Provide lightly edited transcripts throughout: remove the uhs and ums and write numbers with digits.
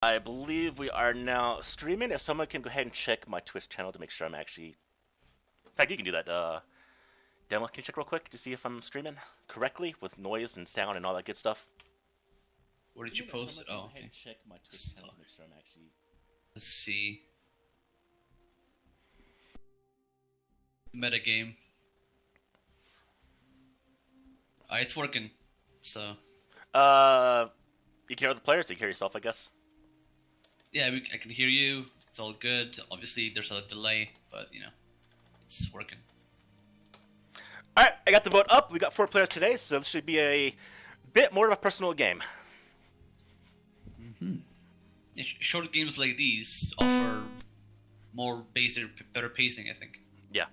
I believe we are now streaming. If someone can go ahead and check my Twitch channel to make sure I'm actually. In fact, you can do that. Demo, can you check real quick to see if I'm streaming correctly with noise and sound and all that good stuff? Where did you post it? Oh, go ahead and check my Twitch channel to make sure I'm actually. let's see. Metagame. It's working. So. You can hear the players. You can hear yourself, I guess. Yeah, I can hear you. It's all good. Obviously, there's a delay, but it's working. All right, I got the vote up. We got 4 players today, so this should be a bit more of a personal game. Mm-hmm. Yeah, short games like these offer more better pacing, I think. Yeah.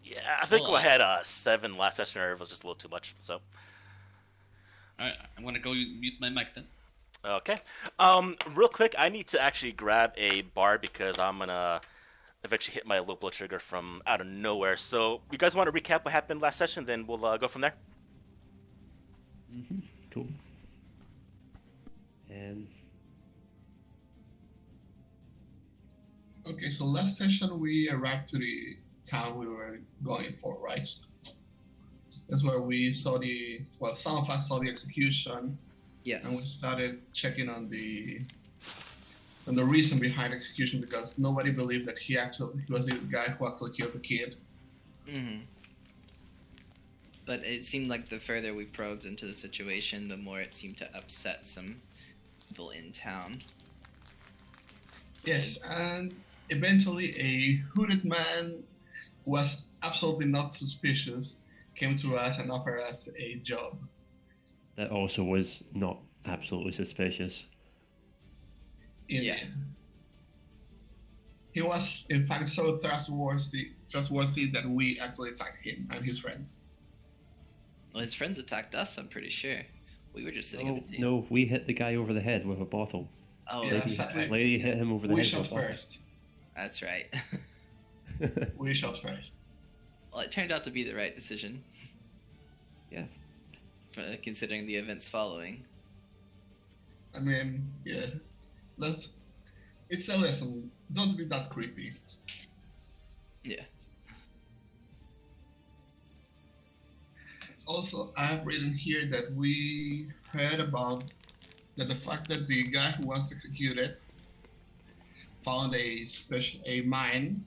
Yeah, I think we had 7 last session, or it was just a little too much. So. Alright, I'm gonna go mute my mic then. Okay. Real quick, I need to actually grab a bar because I'm gonna eventually hit my low blood sugar from out of nowhere. So, you guys want to recap what happened last session? Then we'll go from there. Mm-hmm. Cool. And okay, so last session we arrived to the town we were going for, right? That's where we saw some of us saw the execution. Yes. And we started checking on the reason behind execution because nobody believed that he was the guy who actually killed the kid. Mm-hmm. But it seemed like the further we probed into the situation, the more it seemed to upset some people in town. Yes, and eventually a hooded man who was absolutely not suspicious came to us and offered us a job. that also was not absolutely suspicious. Indeed. Yeah. He was, in fact, so trustworthy that we actually attacked him and his friends. Well, his friends attacked us, I'm pretty sure. We were just sitting at the table. No, we hit the guy over the head with a bottle. Oh, Yeah, that's sadly, Lady hit him over the we head shot with a bottle. first. That's right. We shot first. Well, it turned out to be the right decision, Yeah. considering the events following. I mean, yeah. It's a lesson. Don't be that creepy. Yeah. Also, I've written here that we heard about the fact that the guy who was executed found a mine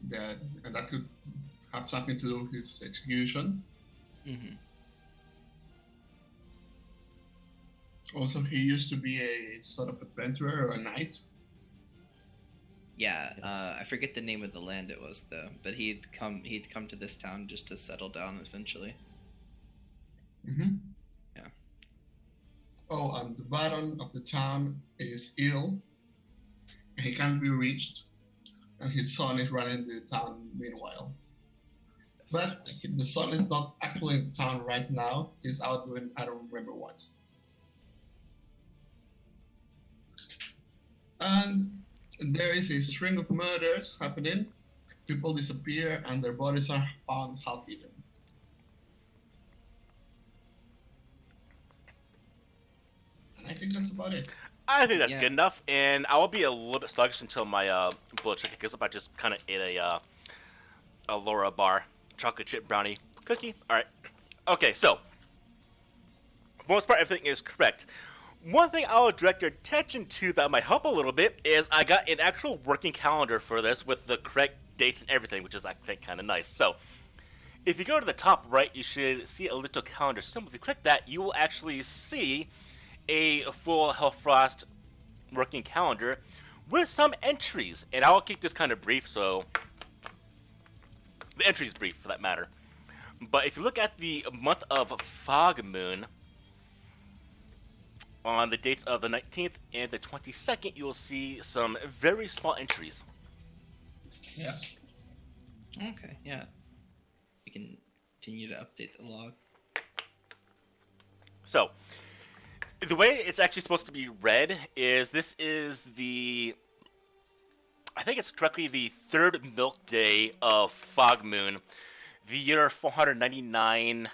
that could have something to do with his execution. Mm-hmm. Also, he used to be a sort of adventurer or a knight. Yeah, I forget the name of the land it was though, but he'd come to this town just to settle down eventually. Mm-hmm. Yeah. Oh, and the baron of the town is ill, and he can't be reached, and his son is running the town meanwhile. But the son is not actually in town right now. He's out doing I don't remember what. And there is a string of murders happening. People disappear, and their bodies are found half-eaten. And I think that's about it. I think that's Yeah. good enough, and I will be a little bit sluggish until my blood sugar goes up. I just kind of ate a Laura bar, chocolate chip brownie cookie. All right. Okay, so for the most part, everything is correct. One thing I will direct your attention to that might help a little bit is I got an actual working calendar for this with the correct dates and everything, which is, I think, kind of nice. So, if you go to the top right, you should see a little calendar symbol. If you click that, you will actually see a full Hellfrost working calendar with some entries. And I will keep this kind of brief, so the entry is brief for that matter. But if you look at the month of Fog Moon, on the dates of the 19th and the 22nd, you will see some very small entries. Yeah. Okay, yeah. We can continue to update the log. So, the way it's actually supposed to be read is this is I think it's correctly the 3rd milk day of Fog Moon, the year 499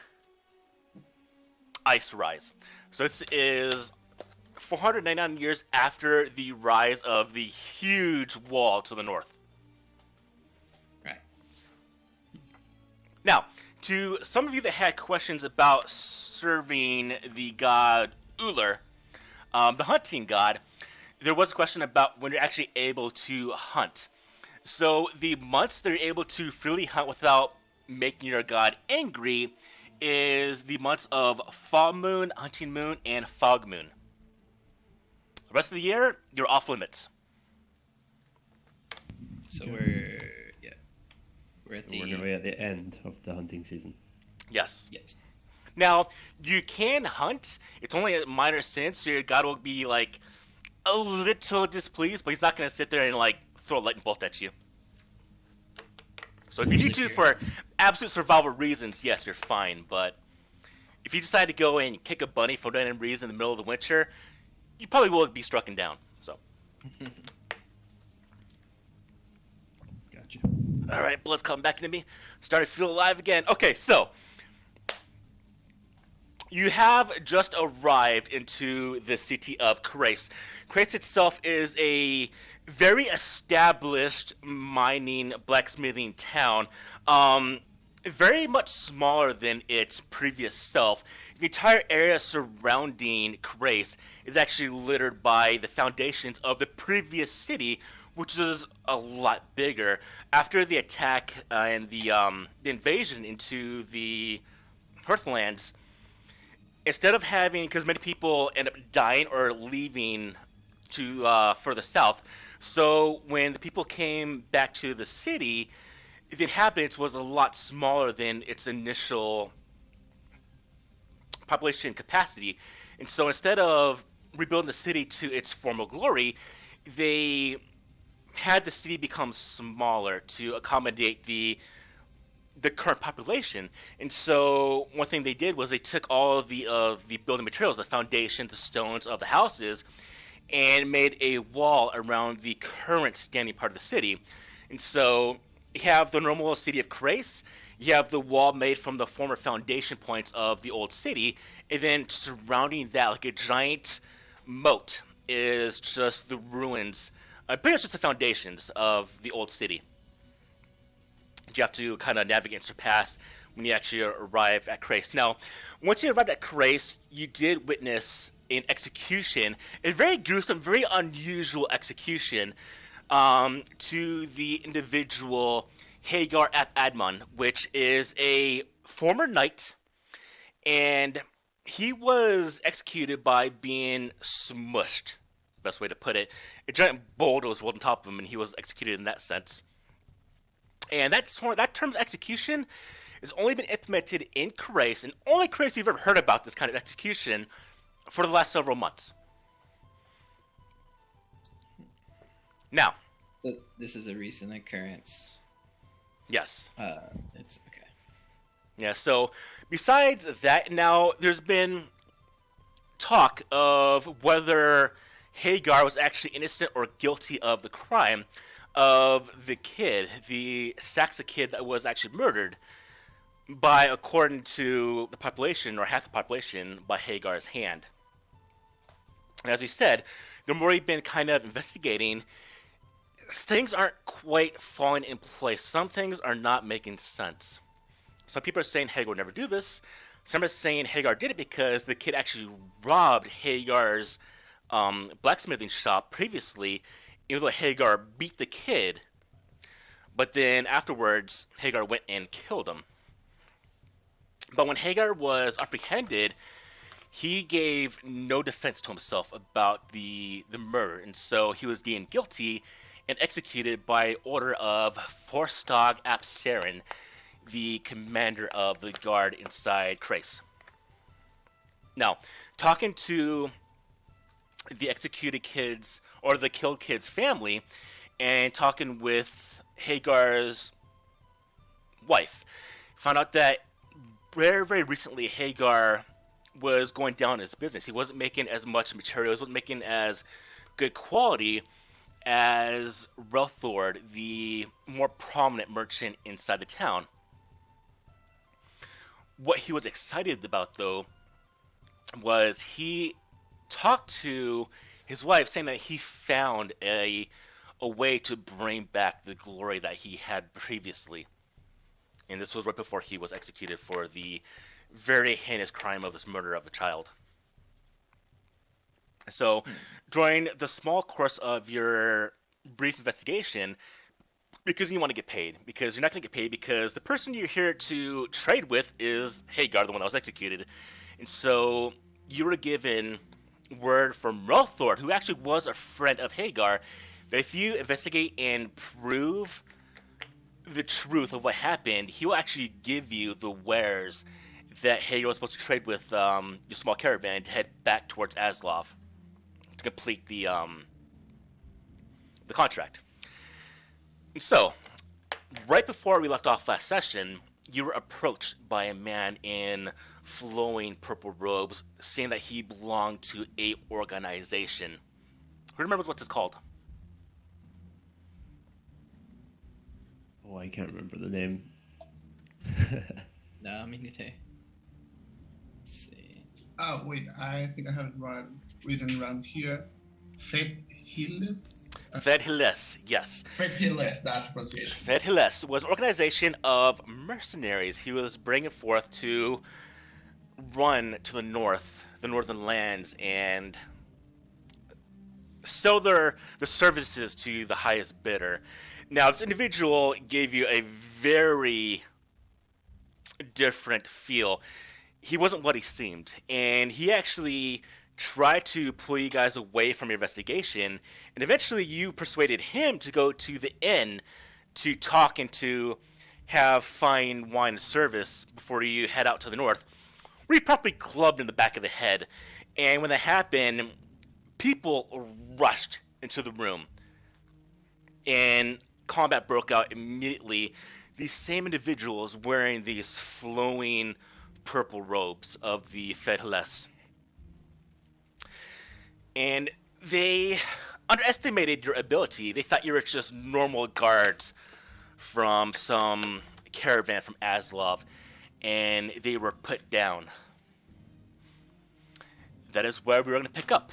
Ice Rise. So this is 499 years after the rise of the huge wall to the north. Right. Now, to some of you that had questions about serving the god Uller, the hunting god, there was a question about when you're actually able to hunt. So the months that you're able to freely hunt without making your god angry is the months of fall moon, hunting moon, and fog moon. The rest of the year, you're off limits. So we're at the We're going to be at the end of the hunting season. Yes. yes. Now, you can hunt. It's only a minor sin, so your god will be, like, a little displeased, but he's not going to sit there and, like, throw a lightning bolt at you. So if you need to for absolute survival reasons, yes, you're fine. But if you decide to go and kick a bunny for no reason in the middle of the winter, you probably will be struck down. So, Gotcha. all right, blood's coming back into me. Starting to feel alive again. Okay, so you have just arrived into the city of Krace. Krace itself is a very established mining, blacksmithing town. Very much smaller than its previous self. The entire area surrounding Krace is actually littered by the foundations of the previous city, which is a lot bigger. After the attack and the invasion into the Hearthlands, instead of having, because many people end up dying or leaving to further south, so when the people came back to the city, the inhabitants was a lot smaller than its initial population capacity. And so instead of rebuilding the city to its former glory, they had the city become smaller to accommodate the current population. And so one thing they did was they took all of the building materials, the foundation, the stones of the houses, and made a wall around the current standing part of the city. And so you have the normal city of Krace, you have the wall made from the former foundation points of the old city, and then surrounding that like a giant moat is just the ruins, pretty much just the foundations of the old city. You have to kind of navigate and surpass when you actually arrive at Krace. Now, once you arrived at Krace, you did witness an execution, a very gruesome, very unusual execution to the individual Hagar ap Admon, which is a former knight, and he was executed by being smushed, best way to put it. A giant boulder was rolled on top of him, and he was executed in that sense. And that term of execution has only been implemented in Krace, and only Krace you've ever heard about this kind of execution for the last several months. Now, So this is a recent occurrence. yes. It's okay. Yeah, so besides that, now there's been talk of whether Hagar was actually innocent or guilty of the crime of the kid, the Saxa kid that was actually murdered by, according to the population, or half the population, by Hagar's hand. And as we said, the more we've been kind of investigating, things aren't quite falling in place. Some things are not making sense. Some people are saying Hagar would never do this. Some are saying Hagar did it because the kid actually robbed Hagar's blacksmithing shop previously, even though Hagar beat the kid. But then afterwards, Hagar went and killed him. But when Hagar was apprehended, he gave no defense to himself about the murder, and so he was deemed guilty and executed by order of Forstog ap Saren, the commander of the guard inside Krace. Now, talking to the executed kids, or the killed kids' family, and talking with Hagar's wife, found out that very, very recently Hagar was going down his business. He wasn't making as much material, he wasn't making as good quality as Relthord, the more prominent merchant inside the town. What he was excited about, though, was he talked to his wife, saying that he found a way to bring back the glory that he had previously. And this was right before he was executed for the very heinous crime of this murder of the child. So, during the small course of your brief investigation, because you want to get paid, because you're not going to get paid because the person you're here to trade with is Hagar, the one that was executed. And so, you were given word from Rothor, who actually was a friend of Hagar, that if you investigate and prove the truth of what happened, he will actually give you the wares that Hagar was supposed to trade with your small caravan to head back towards Aslov to complete the contract. So, right before we left off last session, you were approached by a man in flowing purple robes, saying that he belonged to a organization. Who remembers what it's called? Oh, I can't remember the name. No, me neither. Let's see. Oh, wait, I think I have it written around here. Fedhilles? Fedhilles, yes. Fedhilles, that's the pronunciation. Fedhilles was an organization of mercenaries he was bringing forth to run to the northern lands, and sell the services to the highest bidder. Now, this individual gave you a very different feel. He wasn't what he seemed, and he actually tried to pull you guys away from your investigation, and eventually you persuaded him to go to the inn to talk and to have fine wine service before you head out to the north, where you promptly clubbed in the back of the head. And when that happened, people rushed into the room, and combat broke out immediately. These same individuals wearing these flowing purple robes of the Fedhilles. And they underestimated your ability. They thought you were just normal guards from some caravan from Aslov, and they were put down. That is where we're going to pick up.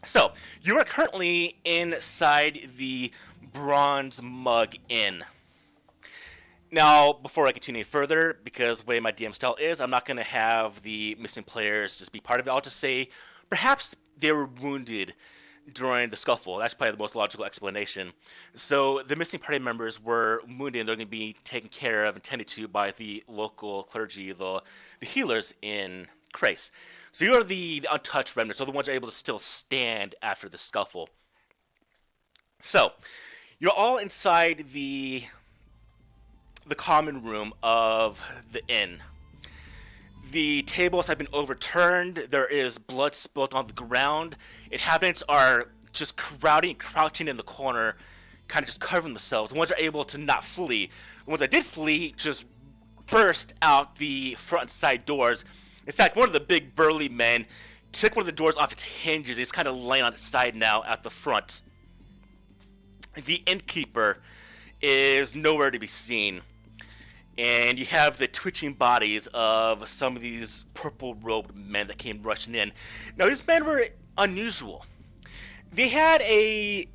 So, you are currently inside the Bronze Mug Inn. Now, before I continue further, because the way my DM style is, I'm not going to have the missing players just be part of it. I'll just say, perhaps they were wounded during the scuffle. That's probably the most logical explanation. So, the missing party members were wounded, and they're going to be taken care of and tended to by the local clergy, the healers in Crace. So you are the untouched remnants, so the ones that are able to still stand after the scuffle. So, you're all inside the common room of the inn. The tables have been overturned. There is blood spilt on the ground. Inhabitants are just crowding, crouching in the corner, kind of just covering themselves. The ones that are able to not flee. The ones that did flee just burst out the front and side doors. In fact, one of the big burly men took one of the doors off its hinges. It's kind of laying on its side now at the front. The innkeeper is nowhere to be seen. And you have the twitching bodies of some of these purple-robed men that came rushing in. Now, these men were unusual. They had a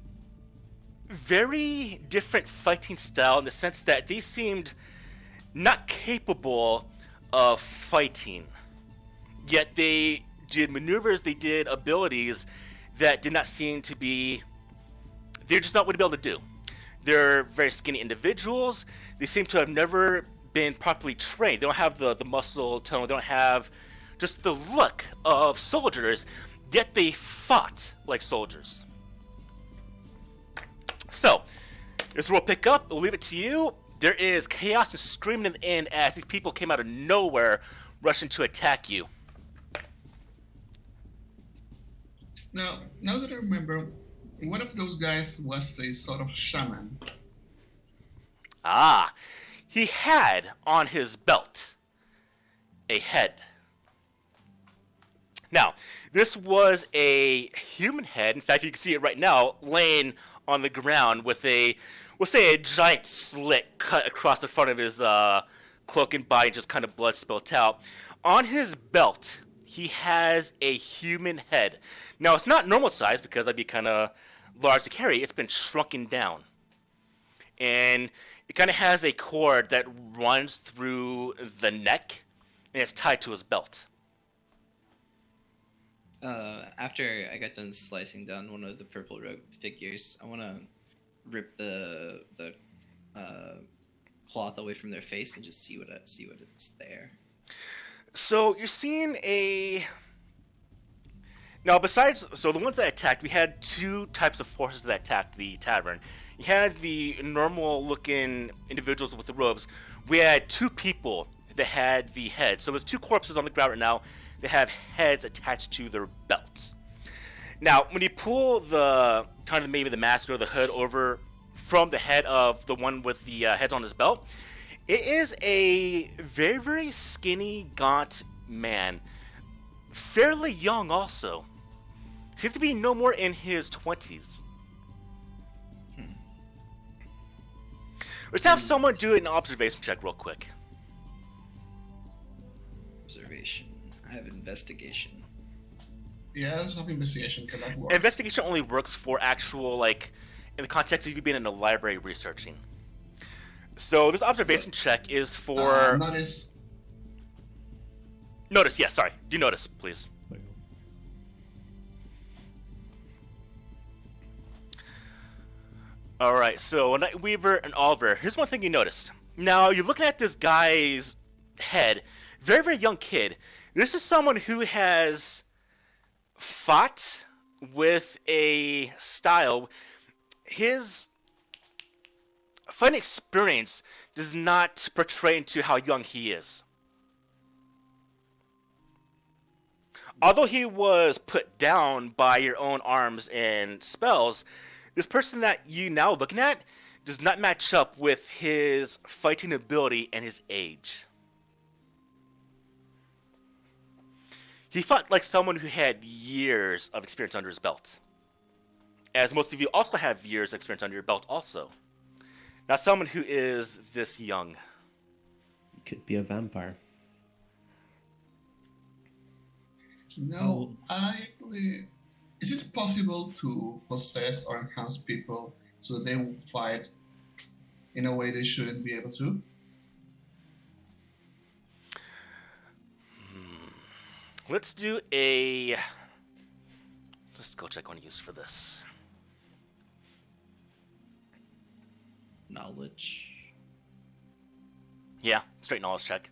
very different fighting style in the sense that they seemed not capable of fighting. Yet they did maneuvers, they did abilities that did not seem to be... They're just not what to be able to do. They're very skinny individuals. They seem to have never been properly trained. They don't have the muscle tone. They don't have just the look of soldiers. Yet they fought like soldiers. So, this is where we'll pick up. We'll leave it to you. There is chaos and screaming in the inn as these people came out of nowhere rushing to attack you. Now that I remember, one of those guys was a sort of shaman. Ah, he had on his belt a head. Now, this was a human head. In fact, you can see it right now laying on the ground with we'll say a giant slit cut across the front of his cloak and body, just kind of blood spilt out. On his belt, he has a human head. Now, it's not normal size because that'd be kind of large to carry. It's been shrunken down. And it kind of has a cord that runs through the neck, and it's tied to his belt. After I got done slicing down one of the purple robe figures, I want to rip the cloth away from their face and just see what it's there. So you're seeing a... Now, besides... So the ones that attacked, we had two types of forces that attacked the tavern. You had the normal-looking individuals with the robes. We had two people that had the heads. So there's two corpses on the ground right now that have heads attached to their belts. Now, when you pull the kind of maybe the mask or the hood over from the head of the one with the heads on his belt, it is a very, very skinny, gaunt man. Fairly young also. Seems to be no more in his 20s. Let's have someone do an observation check real quick. Observation. I have investigation. Yeah, let's have investigation, because that works. Investigation only works for actual, like, in the context of you being in the library researching. So this observation check is for... Notice. Notice, yes, sorry. Do notice, please. Alright, so Nightweaver and Oliver, here's one thing you notice. Now, you're looking at this guy's head, very, very young kid. This is someone who has fought with a style. His fighting experience does not portray into how young he is. Although he was put down by your own arms and spells, this person that you now looking at does not match up with his fighting ability and his age. He fought like someone who had years of experience under his belt. As most of you also have years of experience under your belt also. Not someone who is this young. He could be a vampire. No, is it possible to possess or enhance people so that they will fight in a way they shouldn't be able to? Let's do a... Let's go check one use for this. Knowledge. Yeah, straight knowledge check.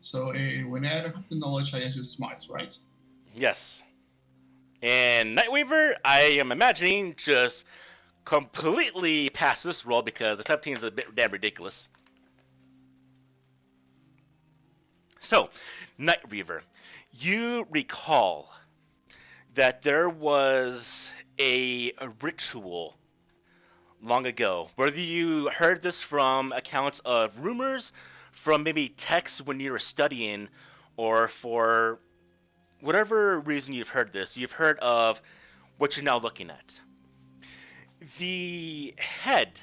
So when I don't have the knowledge, I just use smarts, right? Yes. And Nightweaver, I am imagining, just completely passed this roll because the 17 is a bit damn ridiculous. So, Nightweaver, you recall that there was a ritual long ago. Whether you heard this from accounts of rumors, from maybe texts when you were studying, or for whatever reason you've heard this, you've heard of what you're now looking at. The head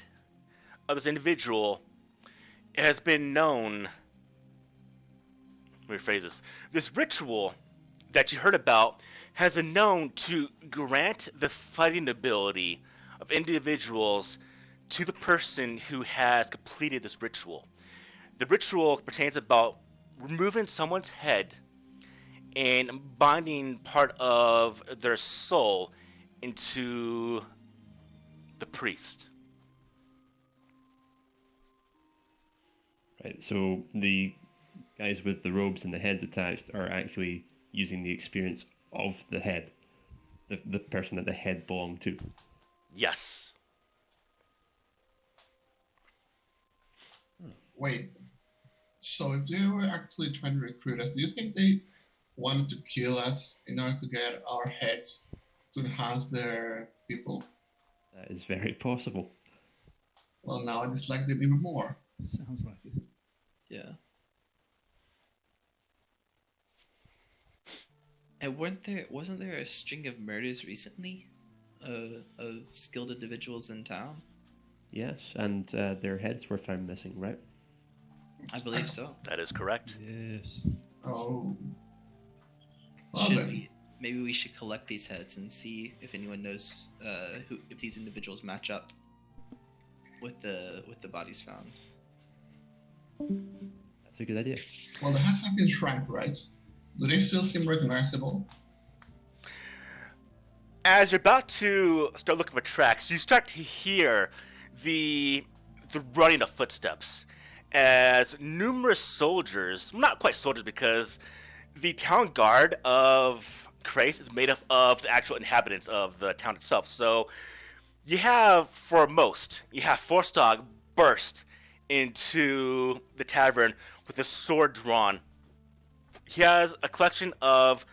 of this individual has been known... Let me rephrase this. This ritual that you heard about has been known to grant the fighting ability of individuals to the person who has completed this ritual. The ritual pertains about removing someone's head and binding part of their soul into the priest. Right, so the guys with the robes and the heads attached are actually using the experience of the head, the person that the head belonged to. Yes. Wait, so if they were actually trying to recruit us, do you think they wanted to kill us in order to get our heads to enhance their people? That is very possible. Well, now I dislike them even more. Sounds like it. Yeah. And wasn't there a string of murders recently? of skilled individuals in town? Yes, and their heads were found missing, right? I believe so. That is correct. Yes. Oh. Well, Should then. we? Maybe we should collect these heads and see if anyone knows if these individuals match up with the bodies found. That's a good idea. Well, the heads have been shrank, right? Do they still seem recognizable? As you're about to start looking for tracks, you start to hear the running of footsteps as numerous soldiers, not quite soldiers because the town guard of Krace is made up of the actual inhabitants of the town itself. So you have Forstog burst into the tavern with a sword drawn. He has a collection of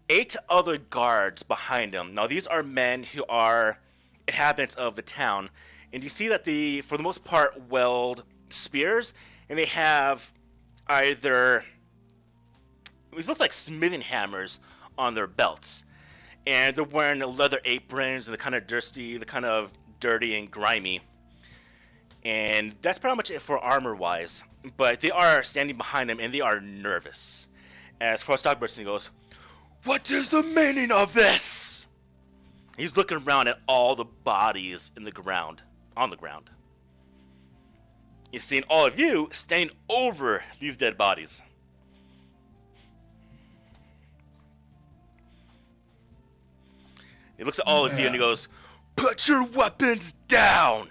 8 other guards behind him. Now, these are men who are inhabitants of the town, and you see that they, for the most part, wield spears, and they have either, it looks like smithing hammers on their belts, and they're wearing leather aprons, and they're kind of dirty and grimy, and that's pretty much it for armor-wise. But they are standing behind him, and they are nervous. As Frostdog bursts in, he goes, "What is the meaning of this?" He's looking around at all the bodies on the ground. He's seeing all of you standing over these dead bodies. He looks at all of you and he goes, "Put your weapons down!"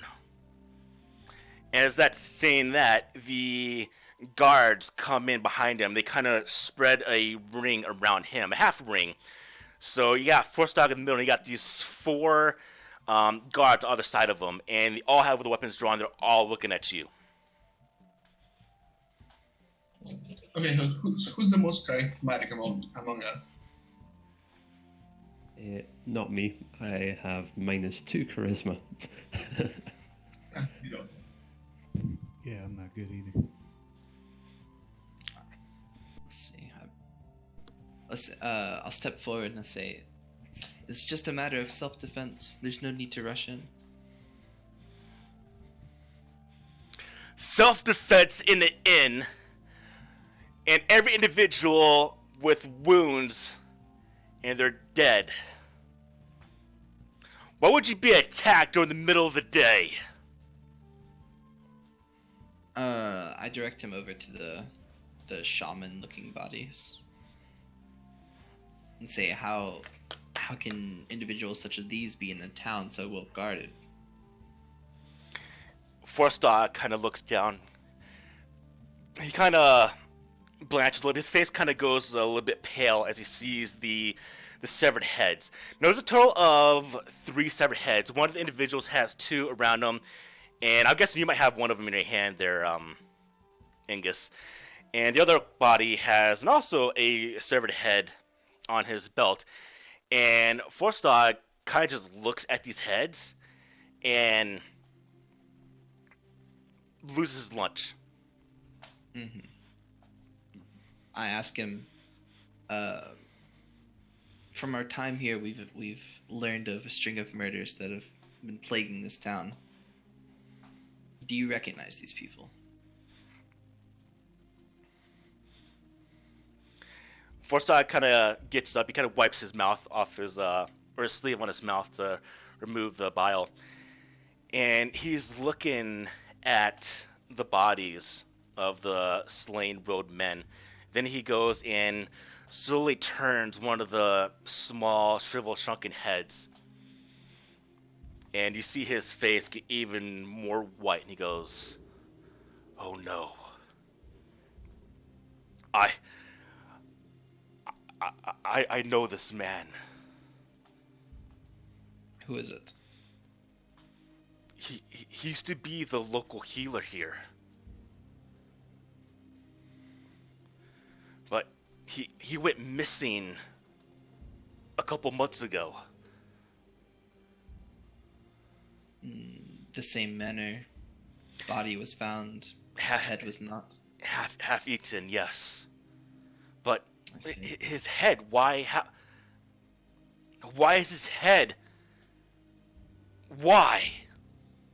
And as that's saying that, the guards come in behind him. They kind of spread a ring around him, a half ring. So you got Forstog in the middle, and you got these 4 guards on the other side of him, and they all have the weapons drawn. They're all looking at you. Okay, who's the most charismatic among us? Not me. I have -2 charisma. You don't. Yeah, I'm not good either. Let's see. I'll step forward and say, it's just a matter of self-defense. There's no need to rush in. Self-defense in the inn, and every individual with wounds, and they're dead. Why would you be attacked during the middle of the day? I direct him over to the shaman-looking bodies and say, how can individuals such as these be in a town so well guarded? Forstar kind of looks down. He kind of blanches a little. His face kind of goes a little bit pale as he sees the severed heads. Now, there's a total of 3 severed heads. One of the individuals has 2 around him, and I'm guessing you might have one of them in your hand there, Angus. And the other body has also a severed head on his belt. And Forstar kind of just looks at these heads and loses his lunch. Mm-hmm. I ask him, from our time here, we've learned of a string of murders that have been plaguing this town. Do you recognize these people? Forstar kind of gets up. He kind of wipes his mouth off his or his sleeve on his mouth to remove the bile, and he's looking at the bodies of the slain road men. Then he goes and slowly turns one of the small, shriveled, shrunken heads, and you see his face get even more white. And he goes, "Oh no, I know this man. Who is it? He used to be the local healer here. But he went missing a couple months ago." The same manner. Body was found. Head was not. Half eaten, yes. But I see. his head, why? Why is his head? Why?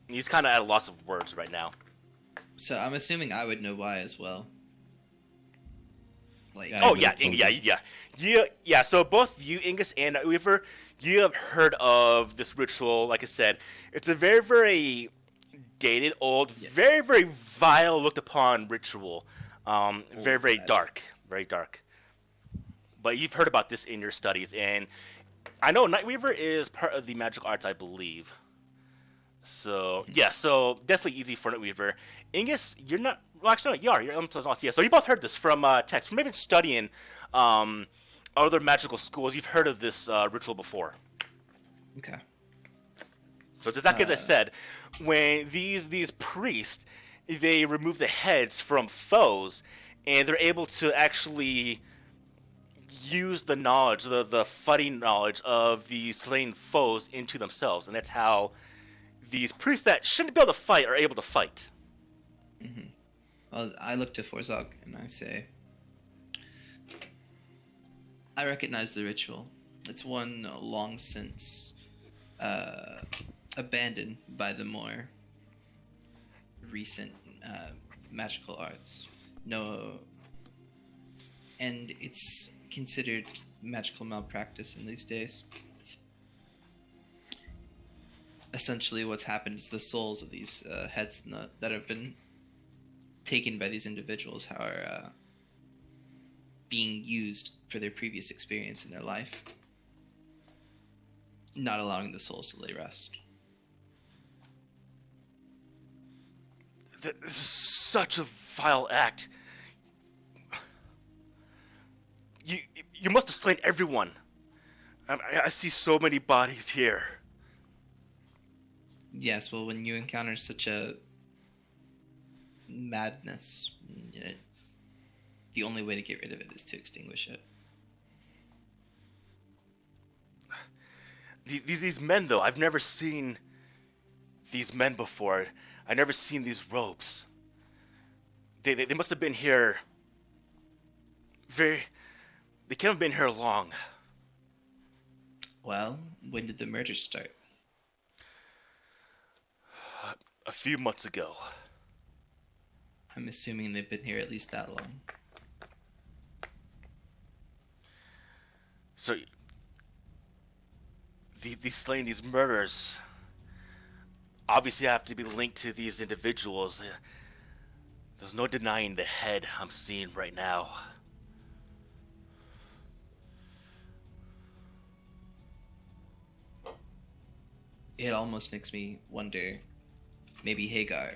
He's kind of at a loss of words right now. So I'm assuming I would know why as well. Like, Yeah. Oh I yeah, know, yeah. So both you, Ingus, and Weaver, you have heard of this ritual. Like I said, it's a very, very dated, old, Yeah. very, very vile looked upon ritual. Very, very magic. dark, very dark. But you've heard about this in your studies, and I know Nightweaver is part of the magical arts, I believe. So yeah, so definitely easy for Nightweaver. Ingus, you're not. Well, actually, no, you are. You're yeah. So you both heard this from text. From maybe studying other magical schools. You've heard of this ritual before. okay. So it's exactly as I said. When these priests, they remove the heads from foes, and they're able to actually use the knowledge, the fighting knowledge of these slain foes into themselves, and that's how these priests that shouldn't be able to fight are able to fight. Mm-hmm. Well, I look to Forzog and I say, I recognize the ritual. It's one long since abandoned by the more recent magical arts. No, and it's considered magical malpractice in these days. Essentially, what's happened is the souls of these heads that have been taken by these individuals are being used for their previous experience in their life, not allowing the souls to lay rest. That is such a vile act. You must have slain everyone. I see so many bodies here. Yes, well, when you encounter such a madness, the only way to get rid of it is to extinguish it. These men, though, I've never seen these men before. I've never seen these robes. They must have been here They can't have been here long. Well, when did the murder start? A few months ago. I'm assuming they've been here at least that long. So, these slain, these murders, obviously have to be linked to these individuals. There's no denying the head I'm seeing right now. It almost makes me wonder, maybe Hagar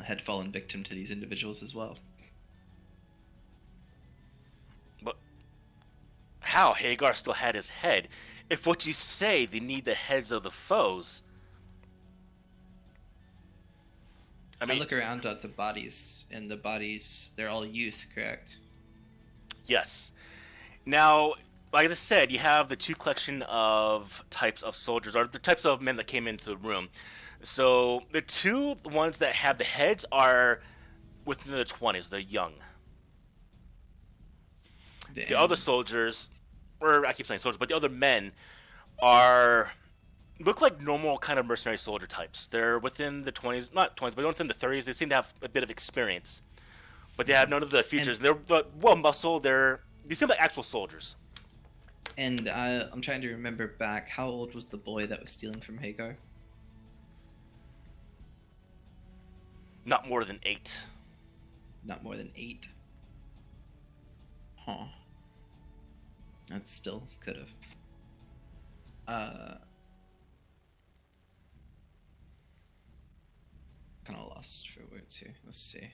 had fallen victim to these individuals as well. But how? Hagar still had his head. If what you say, they need the heads of the foes. I mean, look around at the bodies, and the bodies, they're all youth, correct? yes. Now, like I said, you have the two collection of types of soldiers, or the types of men that came into the room. So the two ones that have the heads are within their 20s. They're young. The other soldiers, or I keep saying soldiers, but the other men look like normal kind of mercenary soldier types. They're within the 20s, not 20s, but within the 30s. They seem to have a bit of experience, but they have none of the features. They're well muscled. They seem like actual soldiers. And I'm trying to remember back, how old was the boy that was stealing from Hagar? Not more than 8. Not more than 8. Huh. That still could have. Kind of lost for words here. Let's see.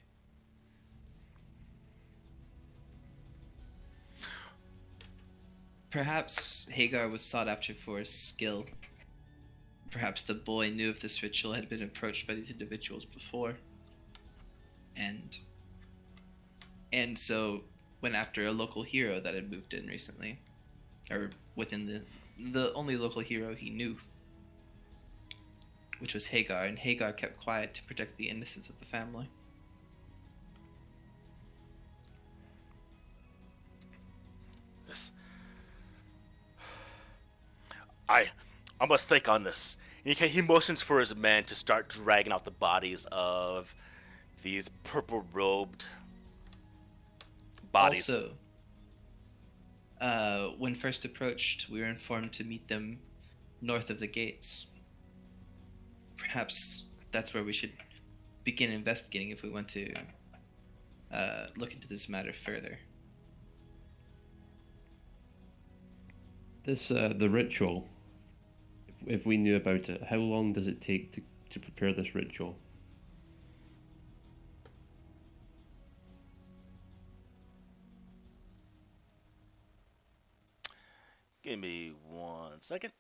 Perhaps Hagar was sought after for his skill. Perhaps the boy knew if this ritual had been approached by these individuals before. And so went after a local hero that had moved in recently. Or within the only local hero he knew. Which was Hagar, and Hagar kept quiet to protect the innocence of the family. I must think on this. He motions for his men to start dragging out the bodies of these purple-robed bodies. Also, when first approached, we were informed to meet them north of the gates. Perhaps that's where we should begin investigating if we want to look into this matter further. The ritual, if we knew about it, how long does it take to prepare this ritual? Give me 1 second.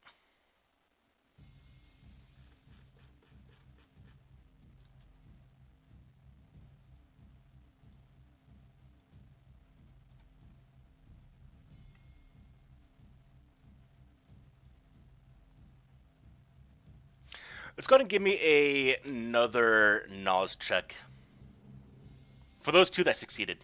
It's going to give me another knowledge check. For those two that succeeded.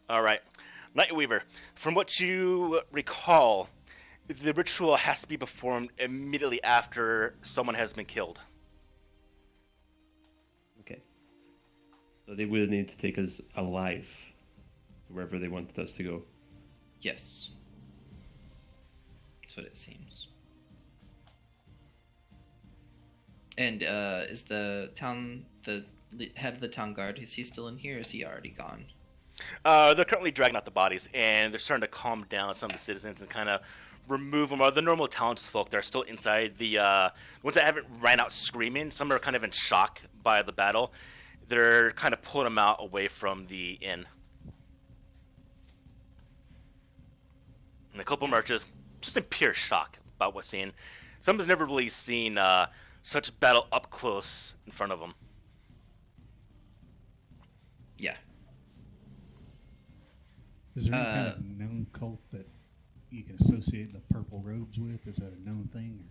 All right. Nightweaver, from what you recall, the ritual has to be performed immediately after someone has been killed. Okay. So they would need to take us alive to wherever they wanted us to go. Yes. That's what it seems. And is the head of the town guard, is he still in here or is he already gone? They're currently dragging out the bodies, and they're starting to calm down some of the citizens and kind of remove them. Or the normal townsfolk, they're still inside. The ones that haven't ran out screaming, some are kind of in shock by the battle. They're kind of pulling them out away from the inn. And a couple of them are just in pure shock about what's seen. Some have never really seen such battle up close in front of them. Yeah. Is there any kind of known cult that you can associate the purple robes with? Is that a known thing?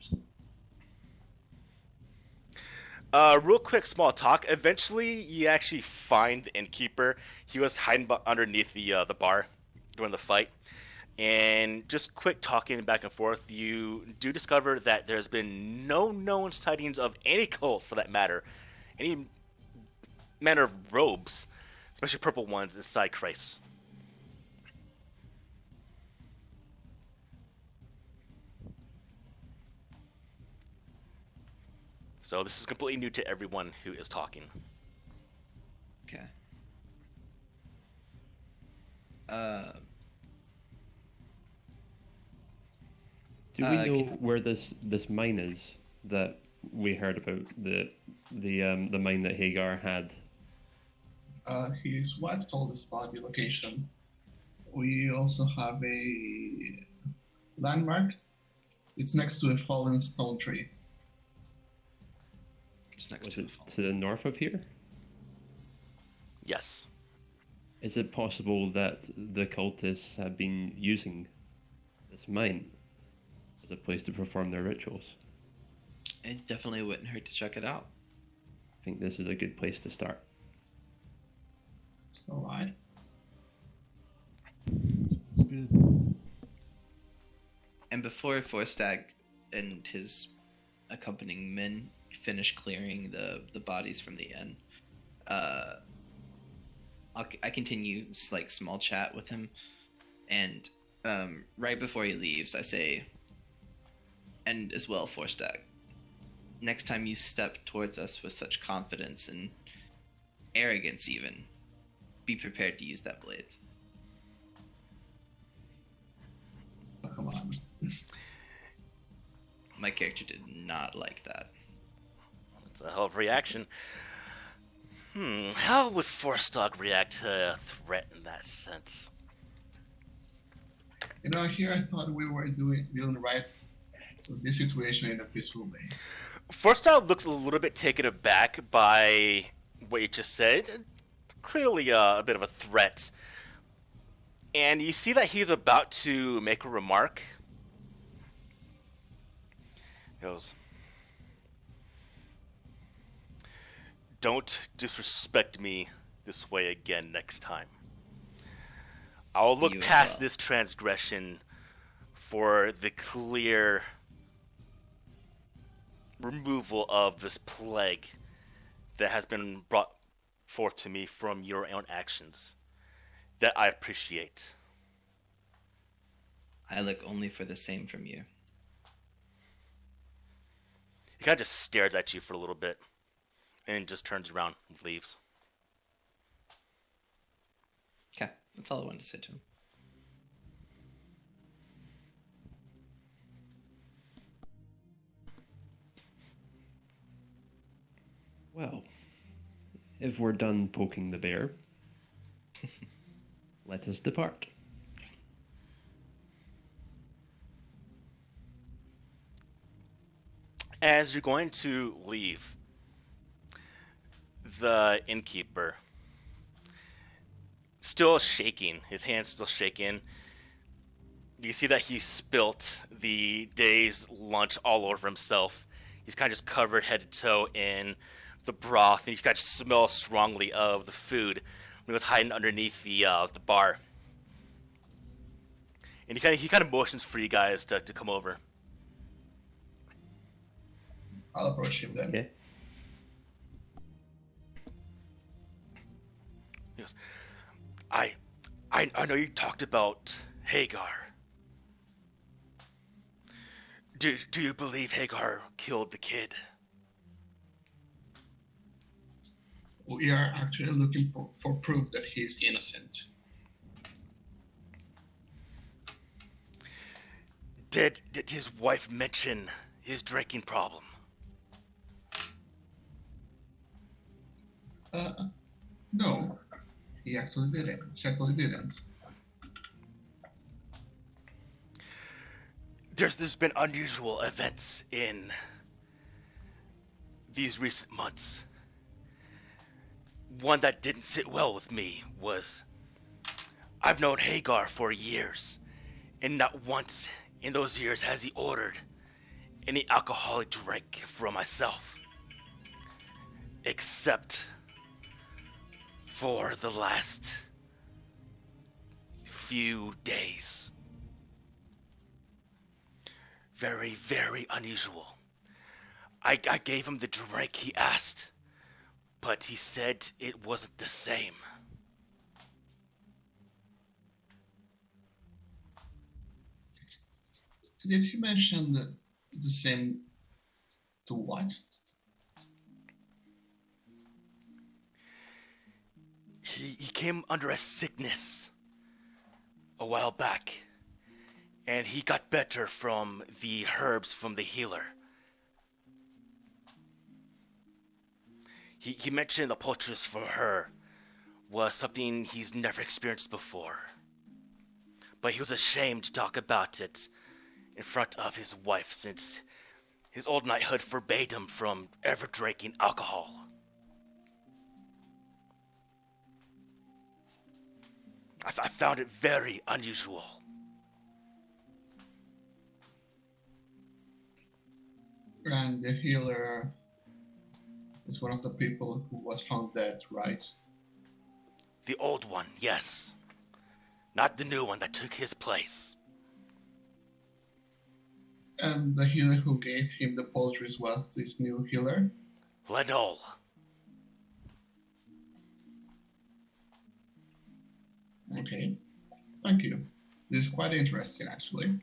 Or Real quick, small talk. Eventually, you actually find the innkeeper. He was hiding underneath the bar during the fight. And just quick talking back and forth, you do discover that there's been no known sightings of any cult, for that matter, any manner of robes, especially purple ones, inside Christ. So this is completely new to everyone who is talking. Okay. Do we know where this mine is that we heard about, the mine that Hagar had? His wife told us about the location. We also have a landmark. It's next to a fallen stone tree. It's next Was to it to the north of here? Yes. Is it possible that the cultists have been using this mine as a place to perform their rituals? It definitely wouldn't hurt to check it out. I think this is a good place to start. All right. sounds good. And before Forstag and his accompanying men finish clearing the bodies from the inn, I continue like small chat with him, and right before he leaves, I say, and as well, Forstag, next time you step towards us with such confidence and arrogance, even, be prepared to use that blade. Oh, come on. My character did not like that. It's a hell of a reaction. How would Forstock react to a threat in that sense? You know, here I thought we were dealing right with this situation in a peaceful way. Forstock looks a little bit taken aback by what you just said. Clearly a bit of a threat. And you see that he's about to make a remark. He goes, "Don't disrespect me this way again next time. I'll look You as past well. this transgression for the clear removal of this plague that has been brought forth to me from your own actions that I appreciate." I look only for the same from you. He kind of just stares at you for a little bit and just turns around and leaves. Okay, that's all I wanted to say to him. Well, if we're done poking the bear, let us depart. As you're going to leave, the innkeeper, still shaking, his hand's still shaking, you see that he spilt the day's lunch all over himself. He's kind of just covered head to toe in the broth, and you kind of smell strongly of the food when he was hiding underneath the bar. And he kind of motions for you guys to come over. I'll approach him then. Okay. He goes, I know you talked about Hagar. Do you believe Hagar killed the kid? We are actually looking for proof that he is innocent. Did his wife mention his drinking problem? No, he actually didn't. She actually didn't. There's been unusual events in these recent months. One that didn't sit well with me was I've known Hagar for years, and not once in those years has he ordered any alcoholic drink for myself, except for the last few days. Very, very unusual. I gave him the drink he asked, but he said it wasn't the same. Did he mention the same to what? He came under a sickness a while back, and he got better from the herbs from the healer. He mentioned the poultice from her was something he's never experienced before, but he was ashamed to talk about it in front of his wife since his old knighthood forbade him from ever drinking alcohol. I found it very unusual. And the healer is one of the people who was found dead, right? The old one, yes. Not the new one that took his place. And the healer who gave him the poultice was this new healer? Lenol. Okay, thank you. This is quite interesting, actually.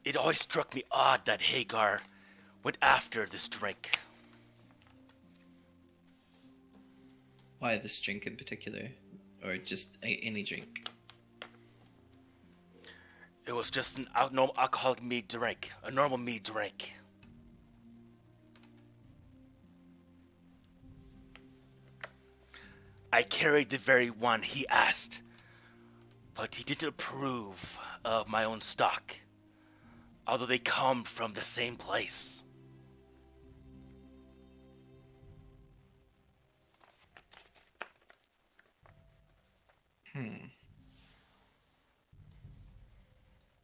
It always struck me odd that Hagar went after this drink. Why this drink in particular? Or just any drink? It was just an normal alcoholic mead drink. A normal mead drink. I carried the very one he asked, but he didn't approve of my own stock, although they come from the same place.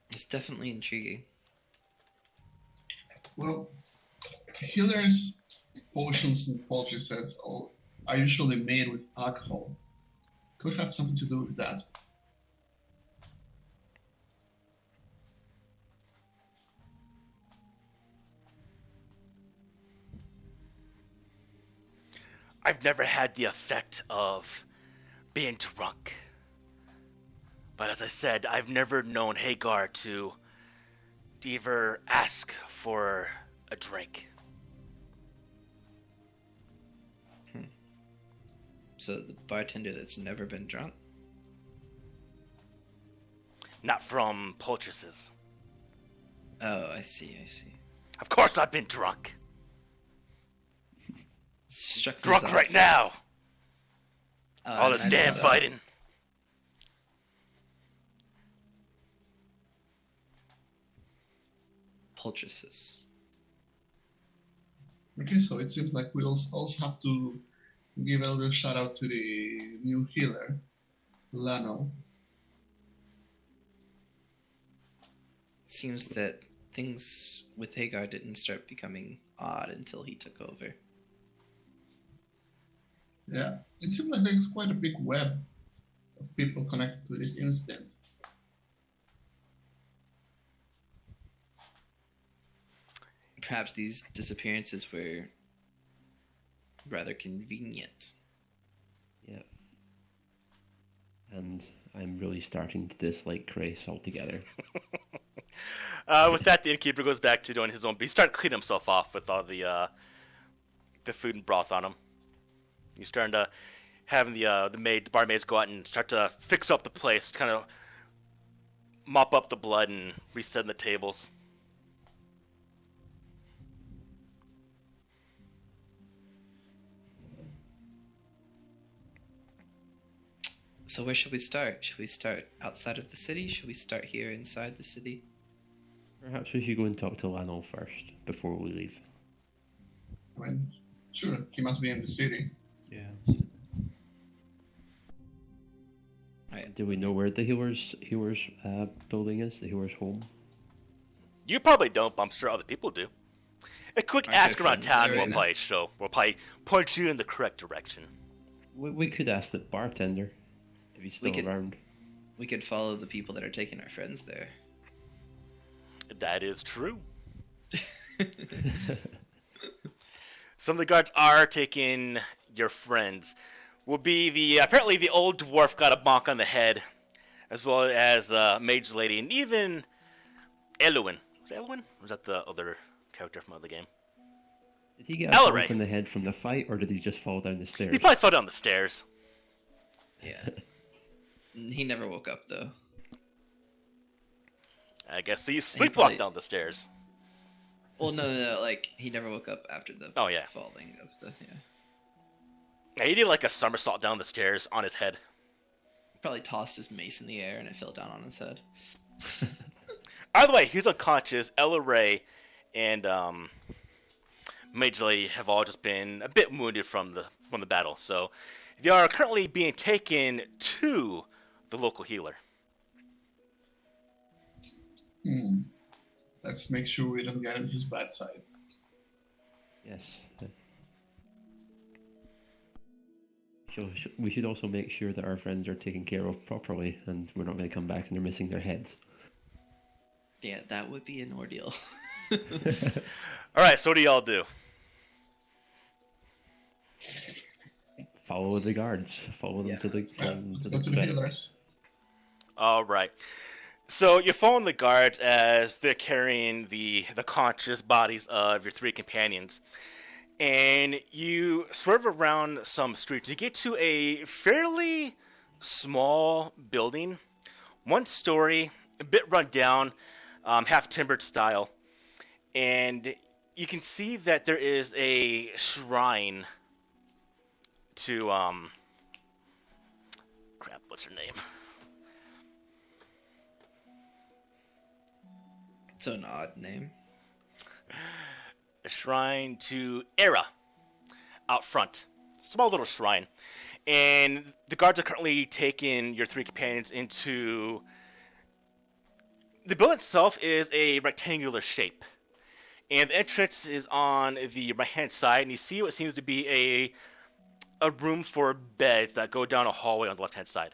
It's definitely intriguing. Well, healers' potions and poultices are usually made with alcohol. Could have something to do with that. I've never had the effect of being drunk. But as I said, I've never known Hagar to ever ask for a drink. So the bartender that's never been drunk? Not from poultices. Oh, I see. Of course I've been drunk. Struck me Drunk as right odd. now. Oh, All I this imagine damn so. fighting. Poultices. Okay, so it seems like we also have to give a little shout out to the new healer, Lano. It seems that things with Hagar didn't start becoming odd until he took over. Yeah, it seems like there's quite a big web of people connected to this incident. Perhaps these disappearances were rather convenient. Yeah. And I'm really starting to dislike Grace altogether. With that, the innkeeper goes back to doing his own. He's starting to clean himself off with all the food and broth on him. He's starting to having the barmaids go out and start to fix up the place, kind of mop up the blood and reset the tables. So where should we start? Should we start outside of the city? Should we start here inside the city? Perhaps we should go and talk to Lano first before we leave. I mean, sure, he must be in the city. Yeah. Do we know where the healer's building is? The healer's home? You probably don't, but I'm sure other people do. A quick Aren't ask there around friends town there will right probably point you in the correct direction. We could ask the bartender if he's We still could- around. We could follow the people that are taking our friends there. That is true. Some of the guards are taking your friends. Will be apparently the old dwarf got a bonk on the head, as well as mage lady, and even Elwyn. Was it Elwyn? Or was that the other character from the game? Did he get a Elleray. bonk in the head from the fight, or did he just fall down the stairs? He probably fell down the stairs. Yeah. He never woke up though. I guess so. You probably- sleepwalked down the stairs. Well, no, like he never woke up after the Oh, yeah. falling of the Yeah, he did like a somersault down the stairs on his head. Probably tossed his mace in the air and it fell down on his head. Either way, he's unconscious. Ella Ray and Mage Lady have all just been a bit wounded from the battle, so they are currently being taken to the local healer. Let's make sure we don't get on his bad side. Yes. We should also make sure that our friends are taken care of properly, and we're not going to come back and they're missing their heads. Yeah, that would be an ordeal. All right, so what do y'all do? Follow the guards. Follow them Yeah. to the. Yeah, let's go to the bed. healers. All right. So you're following the guards as they're carrying the conscious bodies of your three companions. And you swerve around some streets. You get to a fairly small building, one story, a bit run down, half timbered style. And you can see that there is a shrine to, crap, what's her name? It's an odd name. A shrine to Era out front. Small little shrine. And the guards are currently taking your 3 companions into... The building itself is a rectangular shape. And the entrance is on the right-hand side, and you see what seems to be a room for beds that go down a hallway on the left-hand side.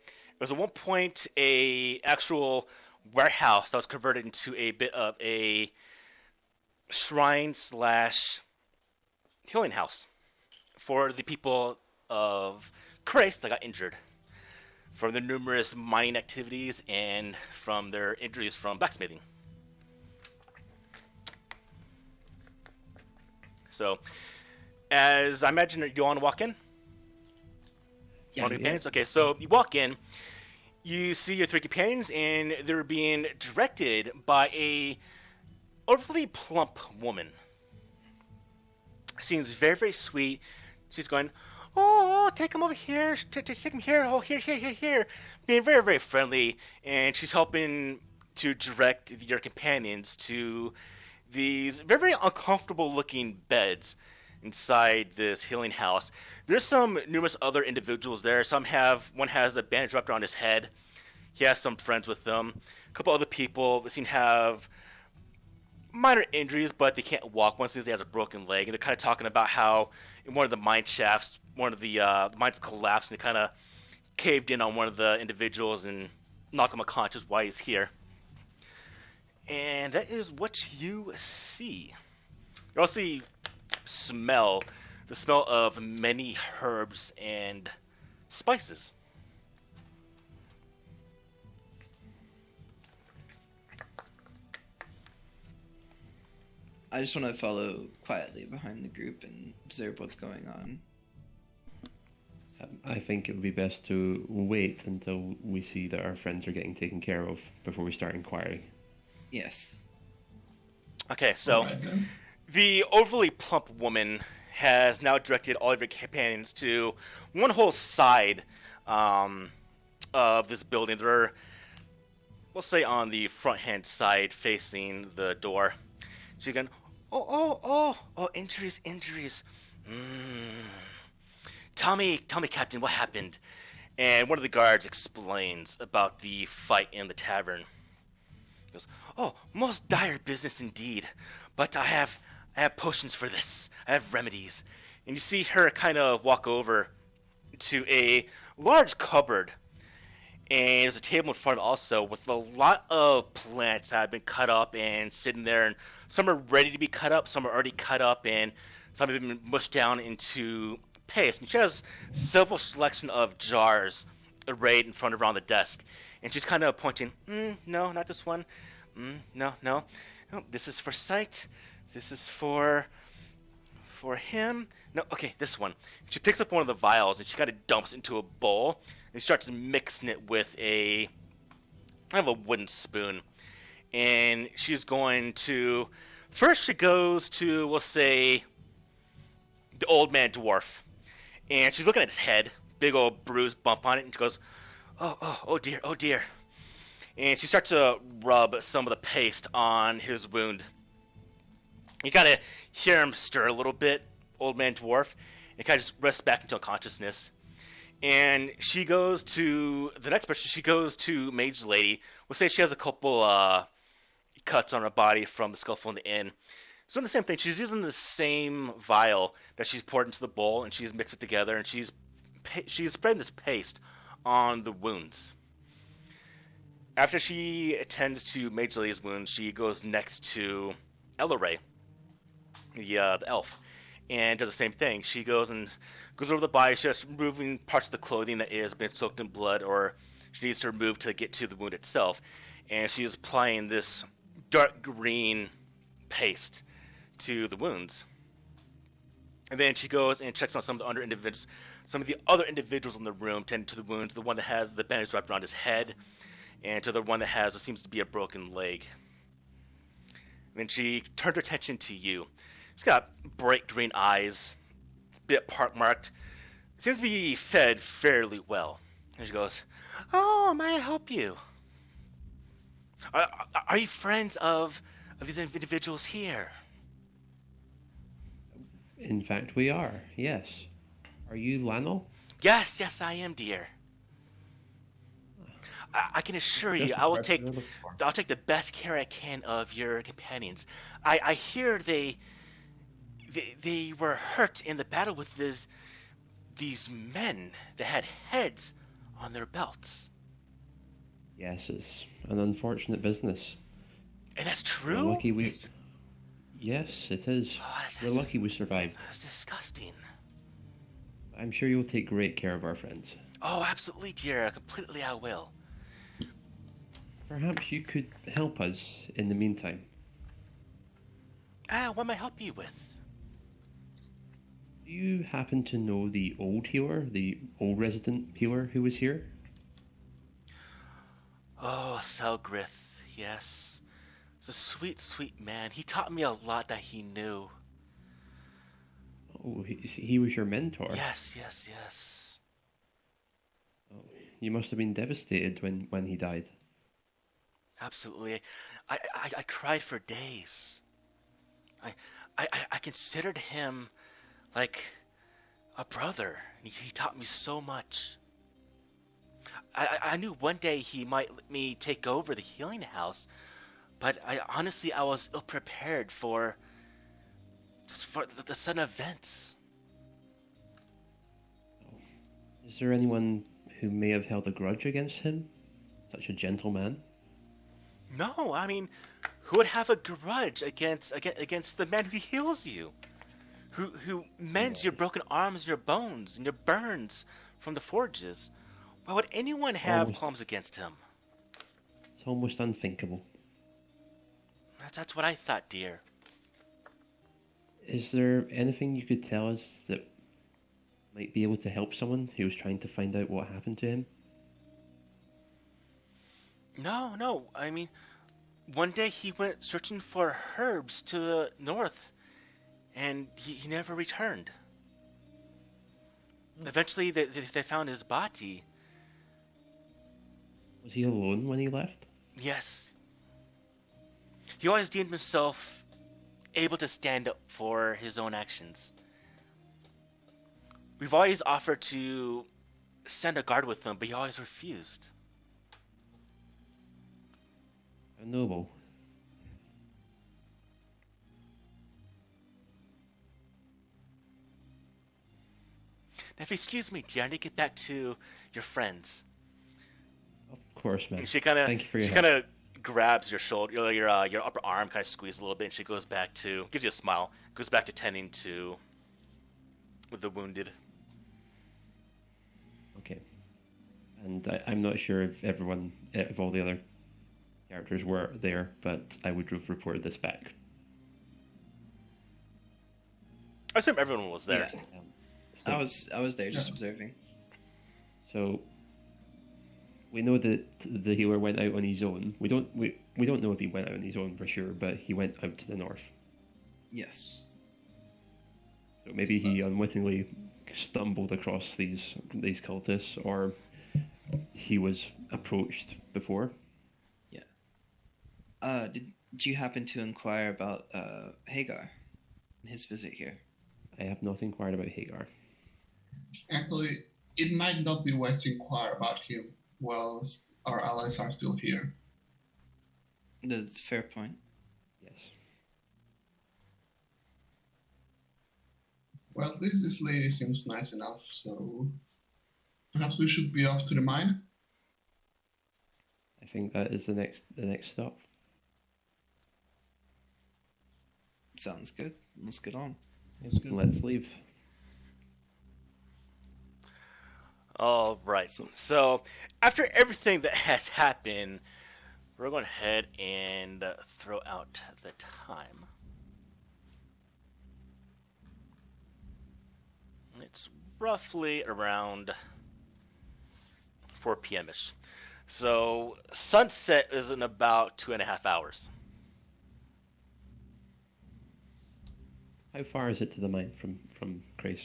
There was at one point a actual warehouse that was converted into a bit of a shrine / healing house for the people of Christ that got injured from their numerous mining activities and from their injuries from blacksmithing. So, as I imagine, you want to walk in? Yeah, All the companions? Okay, so you walk in, you see your 3 companions, and they're being directed by a overly plump woman. Seems very, very sweet. She's going, oh, take him over here, take him here, oh, here. Being very, very friendly, and she's helping to direct your companions to these very, very uncomfortable-looking beds inside this healing house. There's some numerous other individuals there. One has a bandage wrapped around his head. He has some friends with them. A couple other people that seem to have minor injuries, but they can't walk. One says he has a broken leg, and they're kind of talking about how in one of the mine shafts, one of the mines collapsed, and it kind of caved in on one of the individuals and knocked him unconscious while he's here. And that is what you see. You also smell the smell of many herbs and spices. I just want to follow quietly behind the group and observe what's going on. I think it would be best to wait until we see that our friends are getting taken care of before we start inquiring. Yes. Okay, so Alright, then. the overly plump woman has now directed all of your companions to one whole side of this building. They're, we'll say, on the front-hand side facing the door. She's going, oh, injuries. Tell me, Captain, what happened? And one of the guards explains about the fight in the tavern. He goes, oh, most dire business indeed, but I have potions for this. I have remedies. And you see her kind of walk over to a large cupboard, and there's a table in front also with a lot of plants that have been cut up and sitting there, and some are ready to be cut up, some are already cut up, and some have been mushed down into paste. And she has several selection of jars arrayed in front of her on the desk, and she's kind of pointing, no, not this one, no, this is for Sight, this is for him, no, okay, this one. She picks up one of the vials, and she kind of dumps it into a bowl, and starts mixing it with a kind of a wooden spoon. And she's going to... First she goes to, we'll say, the old man dwarf. And she's looking at his head, big old bruised bump on it, and she goes, oh dear. And she starts to rub some of the paste on his wound. You kind of hear him stir a little bit, old man dwarf, and kind of just rests back into unconsciousness. And she goes to the next person. She goes to Mage Lady. We'll say she has a couple cuts on her body from the scuffle in the inn. She's doing the same thing. She's using the same vial that she's poured into the bowl, and she's mixed it together, and she's spreading this paste on the wounds. After she attends to Mage Lady's wounds, she goes next to Elleray, the elf, and does the same thing. She goes over the body. She's just removing parts of the clothing that has been soaked in blood, or she needs to remove to get to the wound itself. And she is applying this dark green paste to the wounds. And then she goes and checks on some of the other individuals in the room, tending to the wounds. The one that has the bandage wrapped around his head, and to the one that has what seems to be a broken leg. And then she turned her attention to you. She's got bright green eyes, bit marked. Seems to be fed fairly well. And she goes, oh, may I help you? Are you friends of these individuals here? In fact, we are. Yes. Are you Lano? Yes, I am, dear. I can assure you, Just the person we're looking for. I'll take the best care I can of your companions. I hear they were hurt in the battle with these men that had heads on their belts. Yes, it's an unfortunate business. And that's We're true? lucky we. Yes, it is. Oh, We're lucky we survived. That's disgusting. I'm sure you'll take great care of our friends. Oh, absolutely, dear. Completely I will. Perhaps you could help us in the meantime. What may I help you with? Do you happen to know the old healer, the old resident healer who was here? Oh, Selgrith, yes. He's a sweet, sweet man. He taught me a lot that he knew. Oh, he was your mentor. Yes. Oh, you must have been devastated when he died. Absolutely. I cried for days. I considered him like a brother. He taught me so much. I knew one day he might let me take over the healing house, but I was ill prepared for the sudden events. Is there anyone who may have held a grudge against him? Such a gentleman? No, I mean, who would have a grudge against the man who heals you? Who mends your broken arms and your bones and your burns from the forges? Why would anyone have qualms against him? It's almost unthinkable. That's what I thought, dear. Is there anything you could tell us that might be able to help someone who was trying to find out what happened to him? No. I mean, one day he went searching for herbs to the north, and he never returned. Eventually, they found his body. Was he alone when he left? Yes. He always deemed himself able to stand up for his own actions. We've always offered to send a guard with him, but he always refused. How noble. Now, if you excuse me, dear, I need to get back to your friends. Of course, man. And she kind of grabs your shoulder, your upper arm, kind of squeezes a little bit, and she goes back to, gives you a smile, goes back to tending to the wounded. Okay. And I'm not sure if all the other characters were there, but I would have reported this back. I assume everyone was there. Yeah. I was there just observing. So we know that the healer went out on his own. We don't know if he went out on his own for sure, but he went out to the north. Yes. So maybe he unwittingly stumbled across these cultists, or he was approached before. Yeah. Did you happen to inquire about Hagar and his visit here? I have not inquired about Hagar. Actually, it might not be wise to inquire about him while our allies are still here. That's a fair point. Yes. Well, at least this lady seems nice enough, so perhaps we should be off to the mine. I think that is the next stop. Sounds good. Let's get on. Let's leave. All right. So, after everything that has happened, we're going ahead and throw out the time. It's roughly around 4 p.m.-ish. So, sunset is in about 2.5 hours. How far is it to the mine from Grace?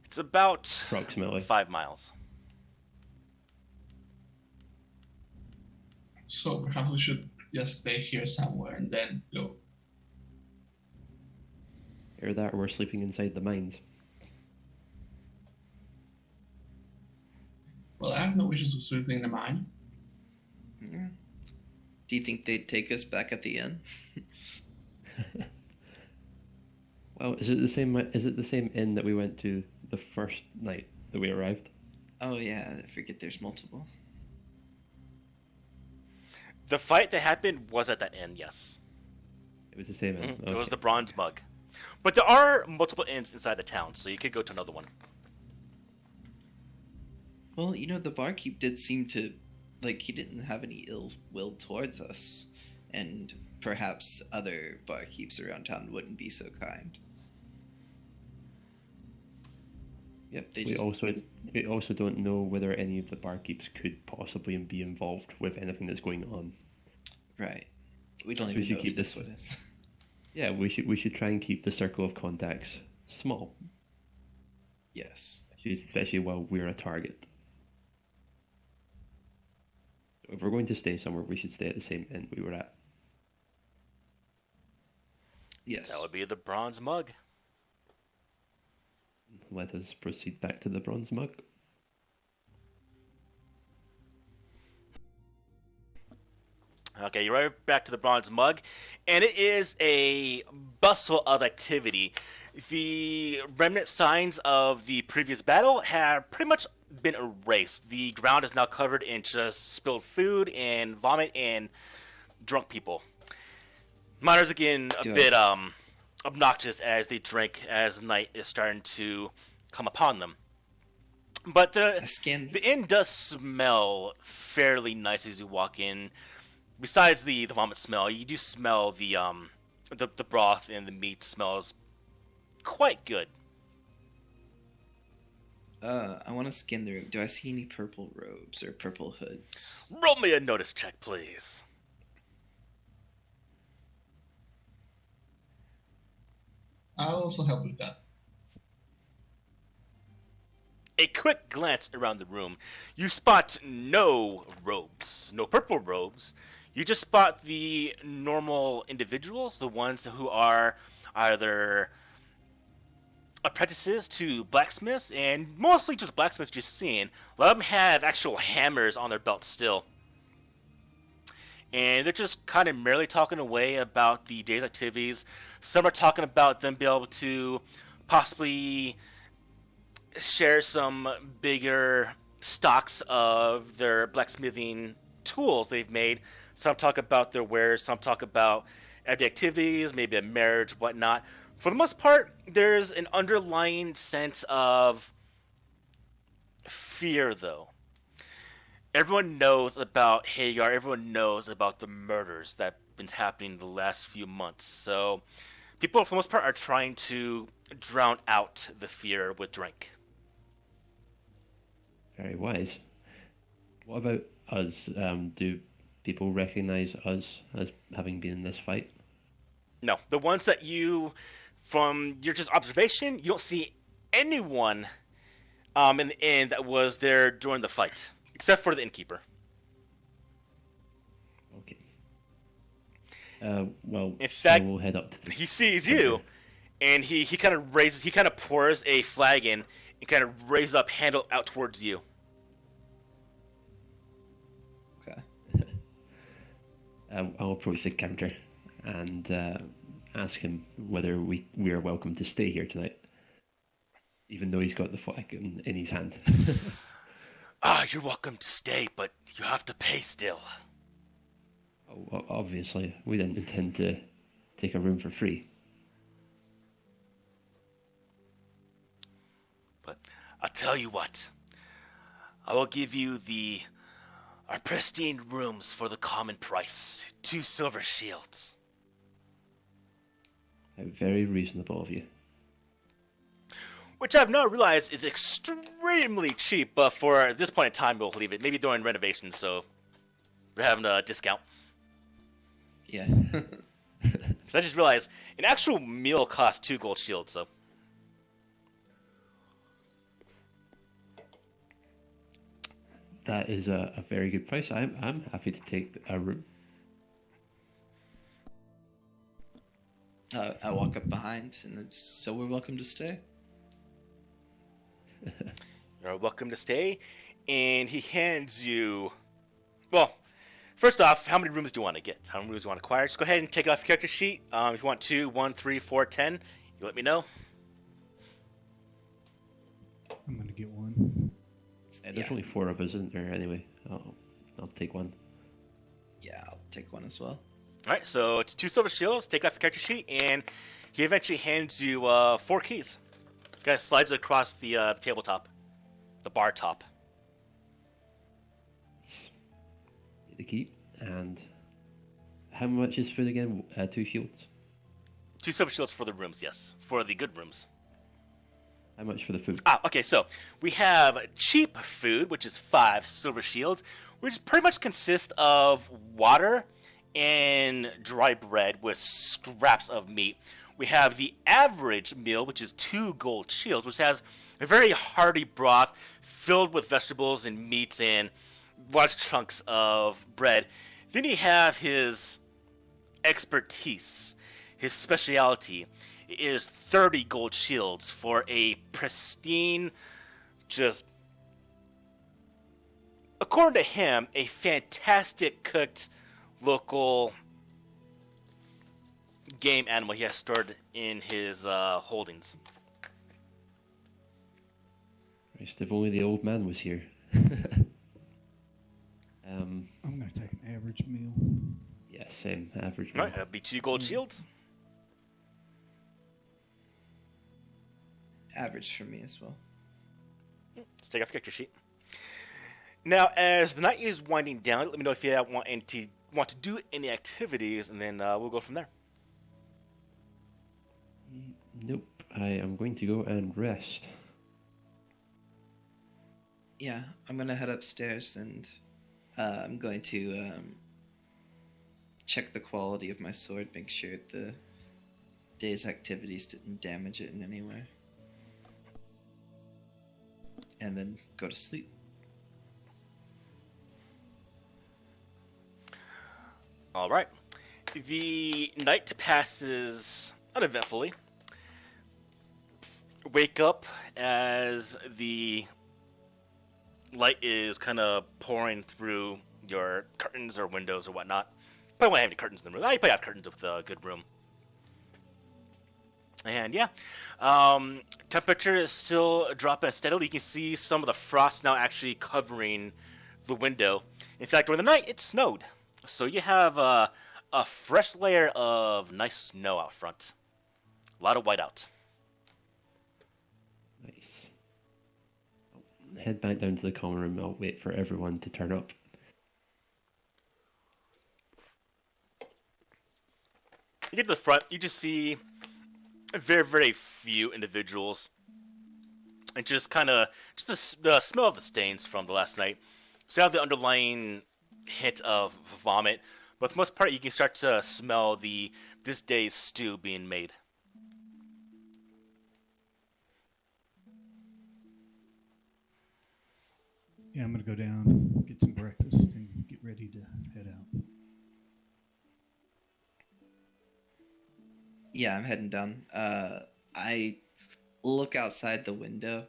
It's about Approximately 5 miles. So perhaps we should just stay here somewhere and then go. Either that or we're sleeping inside the mines. Well, I have no issues with sleeping in the mine. Yeah. Do you think they'd take us back at the inn? Well, is it the same? Is it the same inn that we went to the first night that we arrived? Oh yeah, I forget there's multiple. The fight that happened was at that inn, yes. It was the same inn. It was Okay. the Bronze Mug. But there are multiple inns inside the town, so you could go to another one. Well, the barkeep did seem to, he didn't have any ill will towards us, and perhaps other barkeeps around town wouldn't be so kind. Yep. They We also don't know whether any of the barkeeps could possibly be involved with anything that's going on. Right. We don't So even we should know if keep this this- one is. Yeah, we should try and keep the circle of contacts small, Yes. especially while we're a target. So if we're going to stay somewhere, we should stay at the same inn we were at. Yes. That would be the Bronze Mug. Let us proceed back to the Bronze Mug. Okay, you're right back to the Bronze Mug, and it is a bustle of activity. The remnant signs of the previous battle have pretty much been erased. The ground is now covered in just spilled food and vomit and drunk people. Miners again a Good. bit obnoxious as they drink as night is starting to come upon them. But I scanned. the inn does smell fairly nice as you walk in. Besides the vomit smell, you do smell the broth and the meat smells quite good. I want to scan the room. Do I see any purple robes or purple hoods? Roll me a notice check, please. I'll also help with that. A quick glance around the room, you spot no robes, no purple robes. You just spot the normal individuals, the ones who are either apprentices to blacksmiths, and mostly just blacksmiths you're seeing. A lot of them have actual hammers on their belts still. And they're just kind of merely talking away about the day's activities. Some are talking about them being able to possibly share some bigger stocks of their blacksmithing tools they've made. Some talk about their wares, some talk about everyday activities, maybe a marriage, whatnot. For the most part, there's an underlying sense of fear, though. Everyone knows about Hagar, everyone knows about the murders that have been happening the last few months. So people, for the most part, are trying to drown out the fear with drink. Very wise. What about us? Do people recognize us as having been in this fight? No, the ones that you, from your just observation, you don't see anyone in the inn that was there during the fight, except for the innkeeper. Okay. Well, In fact, we'll head up to the... He sees you, and he kind of pours a flagon and kind of raises up, handle out towards you. Okay. I'll approach the counter and ask him whether we are welcome to stay here tonight, even though he's got the flag in his hand. You're welcome to stay, but you have to pay still. Oh, obviously, we didn't intend to take a room for free. But I'll tell you what. I will give you our pristine rooms for the common price. 2 silver shields. Very reasonable of you. Which I've now realized is extremely cheap, but for this point in time, we'll leave it. Maybe during renovations, so we're having a discount. Yeah. So I just realized an actual meal costs 2 gold shields, so. That is a very good price. I'm happy to take a room. I walk up behind, and so we're welcome to stay. You're welcome to stay. And he hands you... Well, first off, how many rooms do you want to get? How many rooms do you want to acquire? Just go ahead and take it off your character sheet. If you want 2, 1, 3, 4, 10, you let me know. I'm gonna get one. There's Yeah. only 4 of us, isn't there? Anyway, I'll take one. Yeah, I'll take one as well. Alright, so it's 2 silver shields. Take it off your character sheet. And he eventually hands you 4 keys. Guy slides it across the tabletop. The bar top. The key. And how much is food again? 2 shields. 2 silver shields for the rooms, yes. For the good rooms. How much for the food? Okay, so we have cheap food, which is 5 silver shields, which pretty much consists of water and dry bread with scraps of meat. We have the average meal, which is 2 gold shields, which has a very hearty broth filled with vegetables and meats and large chunks of bread. Then you have his expertise, his specialty is 30 gold shields for a pristine, just, according to him, a fantastic cooked local game animal he has stored in his holdings. Christ, if only the old man was here. I'm gonna take an average meal. Yeah, same average. All right, that'll be 2 gold shields. Average for me as well. Let's take off your character sheet. Now, as the night is winding down, let me know if you want to do any activities, and then we'll go from there. Nope, I am going to go and rest. Yeah, I'm gonna head upstairs and I'm going to check the quality of my sword, make sure the day's activities didn't damage it in any way. And then go to sleep. All right. The night passes uneventfully. Wake up as the light is kind of pouring through your curtains or windows or whatnot. Probably won't have any curtains in the room. You probably have curtains with a good room. And yeah, temperature is still dropping steadily. You can see some of the frost now actually covering the window. In fact, during the night, it snowed. So you have a fresh layer of nice snow out front. A lot of whiteout. Nice. I'll head back down to the common room. I'll wait for everyone to turn up. You get to the front, you just see very, very few individuals. And just kind of, just the smell of the stains from the last night. So you have the underlying hint of vomit. But for the most part, you can start to smell this day's stew being made. Yeah, I'm gonna go down, get some breakfast, and get ready to head out. Yeah, I'm heading down. I look outside the window,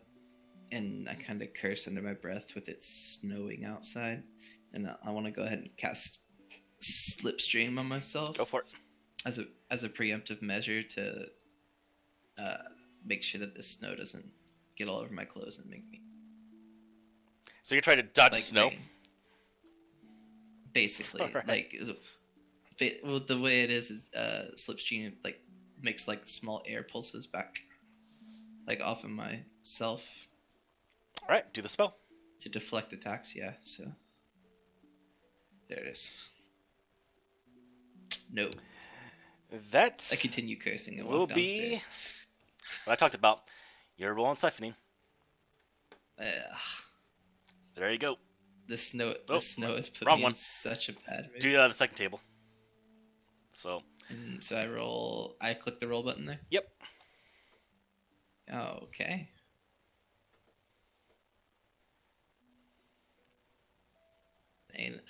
and I kind of curse under my breath with it snowing outside. And I want to go ahead and cast Slipstream on myself Go for it. as a preemptive measure to make sure that the snow doesn't get all over my clothes and make me So you're trying to dodge like snow? rain. Basically, Alright. like well, the way it is Slipstream like makes like small air pulses back, like off of myself Alright, do the spell. to deflect attacks. Yeah, so there it is. No, That I continue cursing and will walk be downstairs. what I talked about. You're rolling siphoning. Ugh, There you go. the snow Oh, has put wrong me one. in such a bad mood. Do the second table. So, And so I click the roll button there. yep. Oh, okay.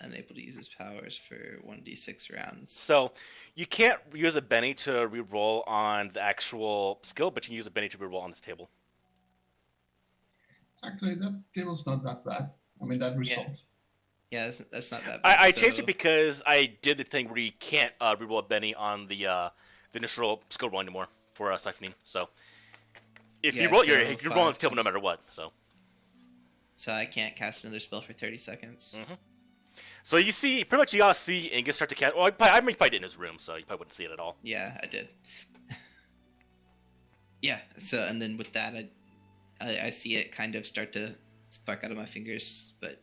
unable to use his powers for 1d6 rounds. So you can't use a Benny to reroll on the actual skill, but you can use a Benny to reroll on this table. Actually, that table's not that bad. I mean, that result. Yeah, that's not that bad. I changed it because I did the thing where you can't reroll a Benny on the initial skill roll anymore for siphoning. So if you roll, you're rolling this table no matter what. So I can't cast another spell for 30 seconds. Mm-hmm. So you see, pretty much you all see Ingus start to cast. Well, he probably did in his room, so you probably wouldn't see it at all. Yeah, I did. Yeah. So and then with that, I see it kind of start to spark out of my fingers, but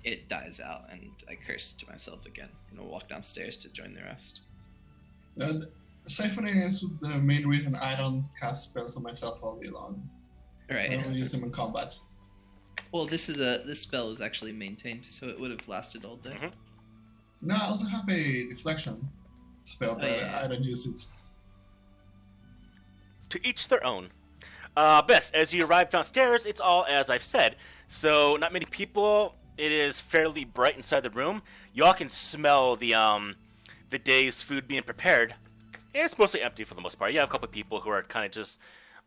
it dies out, and I curse to myself again, and I'll walk downstairs to join the rest. Now, siphoning is the main reason I don't cast spells on myself all day long. Right. I only use them in combat. Well, this spell is actually maintained, so it would have lasted all day. Mm-hmm. No, I also have a deflection spell, but yeah. I don't use it. To each their own. Bess, as you arrive downstairs, it's all as I've said. So not many people. It is fairly bright inside the room. Y'all can smell the day's food being prepared. It's mostly empty for the most part. You have a couple of people who are kind of just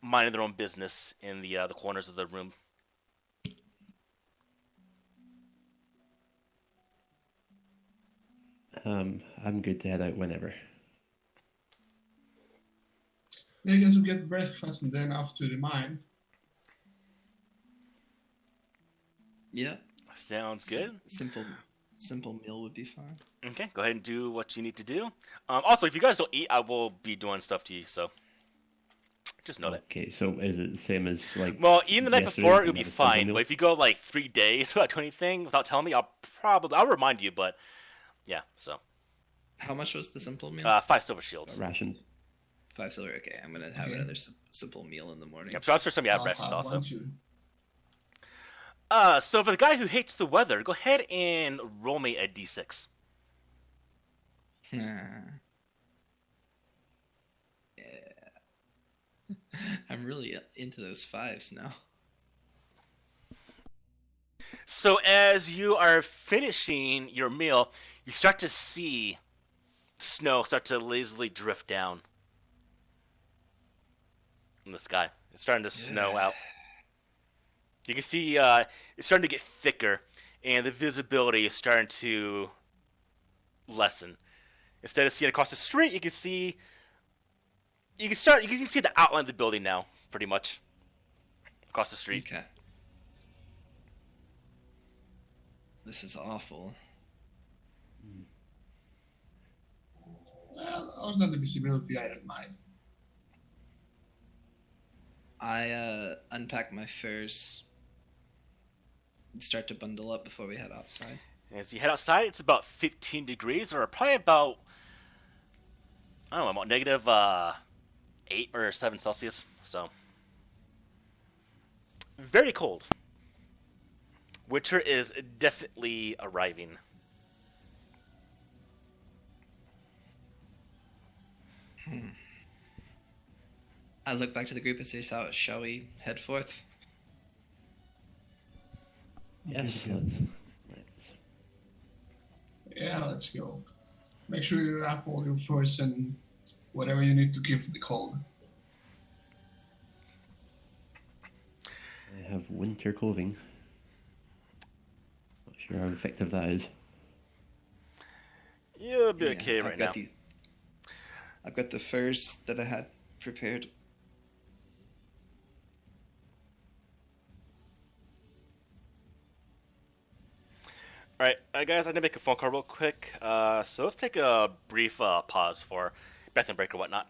minding their own business in the corners of the room. I'm good to head out whenever. Yeah, I guess we get breakfast and then off to the mine. Yeah. Sounds good. Simple meal would be fine. Okay, go ahead and do what you need to do. Also, if you guys don't eat, I will be doing stuff to you, so just know that. Okay, so is it the same as like? Well, eating the night yesterday, before, it'll be another fine. meal? But if you go like 3 days without doing anything, without telling me, I'll remind you. But yeah, so How much was the simple meal? 5 silver shields. Ration. 5 silver. Okay, I'm gonna have Okay. another simple meal in the morning. Yep, so I'm sure some of you have I'll rations have also. one too. So for the guy who hates the weather, go ahead and roll me a d6. Yeah. I'm really into those 5s now. So as you are finishing your meal, you start to see snow start to lazily drift down in the sky. It's starting to snow out. You can see it's starting to get thicker, and the visibility is starting to lessen. Instead of seeing across the street, you can see the outline of the building now, pretty much across the street. Okay. This is awful. Well, other than the visibility, I don't mind. I unpack my furs and start to bundle up before we head outside. As you head outside, it's about 15 degrees, or probably about, I don't know, about negative 8 or 7 Celsius. So, very cold. Winter is definitely arriving. I look back to the group and say, "So, shall we head forth?" Yes. Good to go. Let's- Yeah, let's go. Make sure you have all your furs and whatever you need to keep the cold. I have winter clothing. Not sure how effective that is. You'll be Yeah, okay right now. I've got the furs that I had prepared. Alright, guys, I need to make a phone call real quick. So let's take a brief pause for bathroom break or whatnot.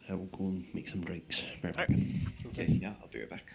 I will go and make some drinks. Right Alright. back. Okay, yeah, I'll be right back.